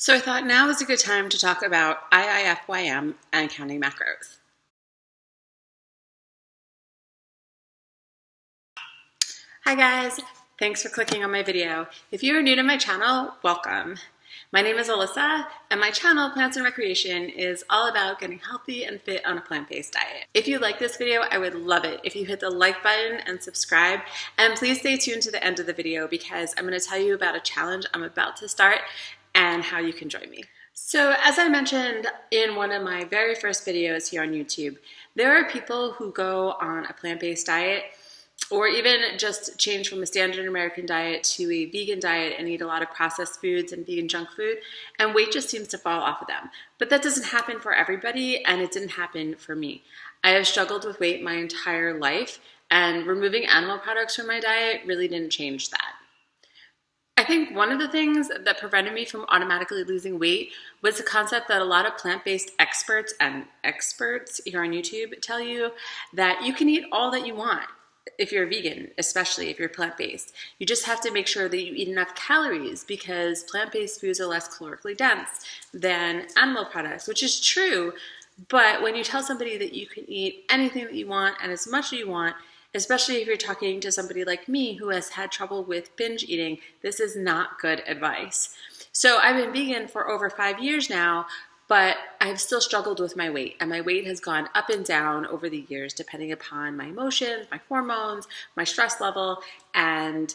So I thought now is a good time to talk about IIFYM and counting macros. Hi guys, thanks for clicking on my video. If you are new to my channel, welcome. My name is Alyssa, and my channel, Plants and Recreation, is all about getting healthy and fit on a plant-based diet. If you like this video, I would love it if you hit the like button and subscribe, and please stay tuned to the end of the video because I'm going to tell you about a challenge I'm about to start and how you can join me. So as I mentioned in one of my very first videos here on YouTube, there are people who go on a plant-based diet or even just change from a standard American diet to a vegan diet and eat a lot of processed foods and vegan junk food, and weight just seems to fall off of them. But that doesn't happen for everybody, and it didn't happen for me. I have struggled with weight my entire life, and removing animal products from my diet really didn't change that. I think one of the things that prevented me from automatically losing weight was the concept that a lot of plant-based experts here on YouTube tell you that you can eat all that you want if you're vegan, especially if you're plant-based. You just have to make sure that you eat enough calories because plant-based foods are less calorically dense than animal products, which is true. But when you tell somebody that you can eat anything that you want and as much as you want, especially if you're talking to somebody like me who has had trouble with binge eating, this is not good advice. So I've been vegan for over 5 years now, but I've still struggled with my weight, and my weight has gone up and down over the years depending upon my emotions, my hormones, my stress level, and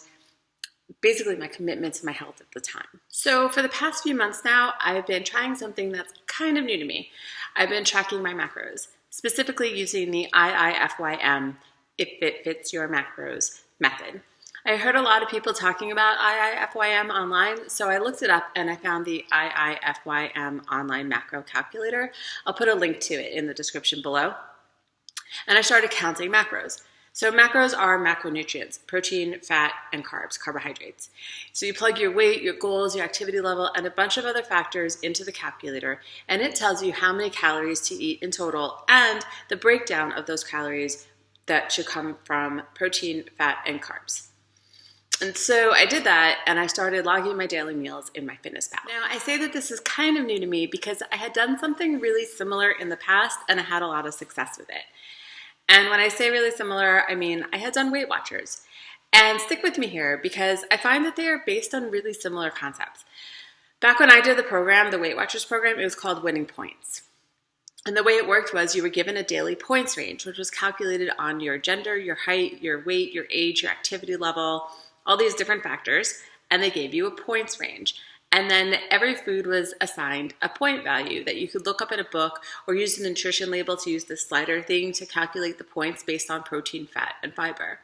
basically my commitment to my health at the time. So for the past few months now, I've been trying something that's kind of new to me. I've been tracking my macros, specifically using the IIFYM, if it fits your macros method. I heard a lot of people talking about IIFYM online, so I looked it up and I found the IIFYM online macro calculator. I'll put a link to it in the description below. And I started counting macros. So macros are macronutrients: protein, fat, and carbs, carbohydrates. So you plug your weight, your goals, your activity level, and a bunch of other factors into the calculator, and it tells you how many calories to eat in total and the breakdown of those calories that should come from protein, fat, and carbs. And so I did that, and I started logging my daily meals in MyFitnessPal. Now, I say that this is kind of new to me because I had done something really similar in the past, and I had a lot of success with it. And when I say really similar, I mean I had done Weight Watchers. And stick with me here because I find that they are based on really similar concepts. Back when I did the program, the Weight Watchers program, it was called Winning Points. And the way it worked was you were given a daily points range, which was calculated on your gender, your height, your weight, your age, your activity level, all these different factors, and they gave you a points range. And then every food was assigned a point value that you could look up in a book or use the nutrition label to use the slider thing to calculate the points based on protein, fat, and fiber.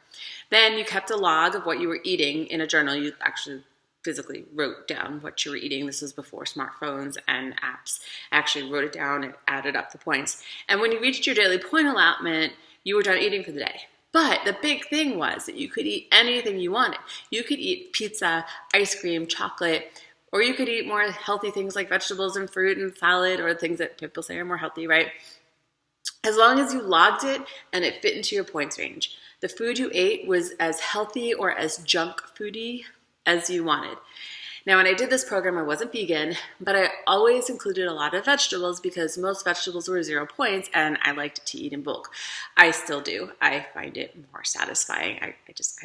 Then you kept a log of what you were eating in a journal. You actually physically wrote down what you were eating. This was before smartphones and apps. I actually wrote it down and added up the points. And when you reached your daily point allotment, you were done eating for the day. But the big thing was that you could eat anything you wanted. You could eat pizza, ice cream, chocolate, or you could eat more healthy things like vegetables and fruit and salad, or things that people say are more healthy, right? As long as you logged it and it fit into your points range. The food you ate was as healthy or as junk foody as you wanted. Now, when I did this program, I wasn't vegan, but I always included a lot of vegetables because most vegetables were 0 points and I liked to eat in bulk. I still do. I find it more satisfying. I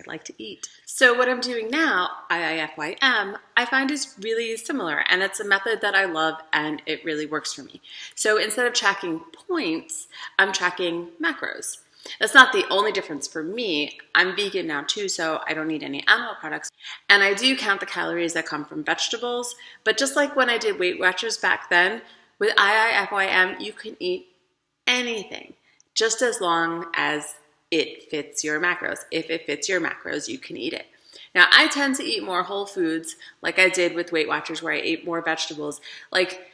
like to eat. So what I'm doing now, IIFYM, I find is really similar, and it's a method that I love and it really works for me. So instead of tracking points, I'm tracking macros. That's not the only difference for me. I'm vegan now too, so I don't eat any animal products. And I do count the calories that come from vegetables, but just like when I did Weight Watchers back then, with IIFYM, you can eat anything, just as long as it fits your macros. If it fits your macros, you can eat it. Now, I tend to eat more whole foods, like I did with Weight Watchers, where I ate more vegetables, like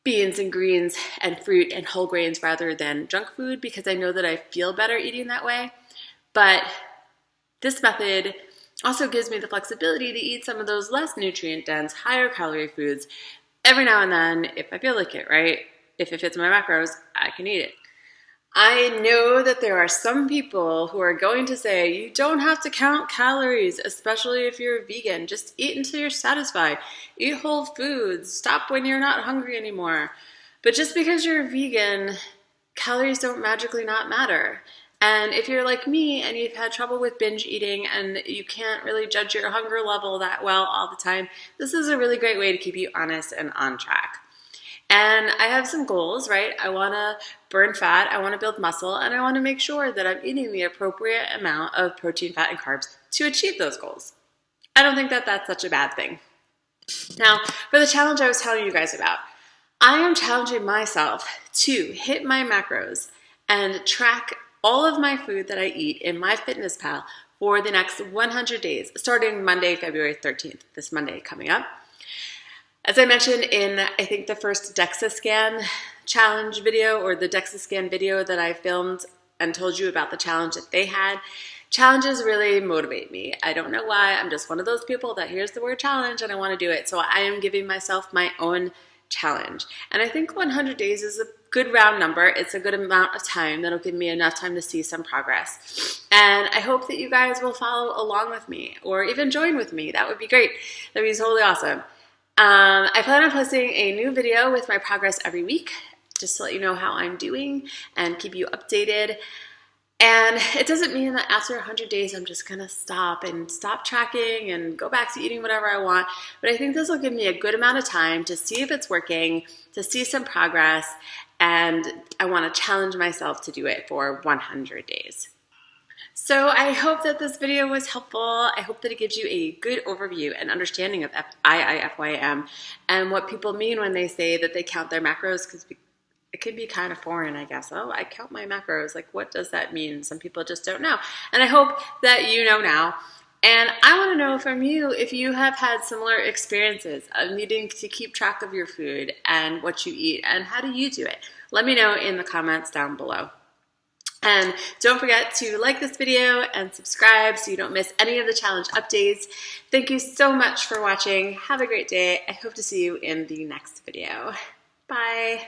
beans and greens and fruit and whole grains rather than junk food, because I know that I feel better eating that way. But this method also gives me the flexibility to eat some of those less nutrient dense, higher calorie foods every now and then if I feel like it, right? If it fits my macros, I can eat it. I know that there are some people who are going to say, you don't have to count calories, especially if you're a vegan. Just eat until you're satisfied. Eat whole foods. Stop when you're not hungry anymore. But just because you're a vegan, calories don't magically not matter. And if you're like me and you've had trouble with binge eating and you can't really judge your hunger level that well all the time, this is a really great way to keep you honest and on track. And I have some goals, right? I want to burn fat, I want to build muscle, and I want to make sure that I'm eating the appropriate amount of protein, fat, and carbs to achieve those goals. I don't think that that's such a bad thing. Now, for the challenge I was telling you guys about, I am challenging myself to hit my macros and track all of my food that I eat in MyFitnessPal for the next 100 days, starting Monday, February 13th, this Monday coming up. As I mentioned in, I think, the first DEXA scan challenge video, or the DEXA scan video that I filmed and told you about the challenge that they had, challenges really motivate me. I don't know why. I'm just one of those people that hears the word challenge and I want to do it. So I am giving myself my own challenge. And I think 100 days is a good round number. It's a good amount of time that'll give me enough time to see some progress. And I hope that you guys will follow along with me or even join with me. That would be great. That would be totally awesome. I plan on posting a new video with my progress every week, just to let you know how I'm doing and keep you updated. And it doesn't mean that after 100 days, I'm just going to stop tracking and go back to eating whatever I want. But I think this will give me a good amount of time to see if it's working, to see some progress, and I want to challenge myself to do it for 100 days. So I hope that this video was helpful. I hope that it gives you a good overview and understanding of IIFYM and what people mean when they say that they count their macros, because it can be kind of foreign, I guess. Oh, I count my macros. Like, what does that mean? Some people just don't know. And I hope that you know now. And I want to know from you if you have had similar experiences of needing to keep track of your food and what you eat, and how do you do it? Let me know in the comments down below. And don't forget to like this video and subscribe so you don't miss any of the challenge updates. Thank you so much for watching. Have a great day. I hope to see you in the next video. Bye.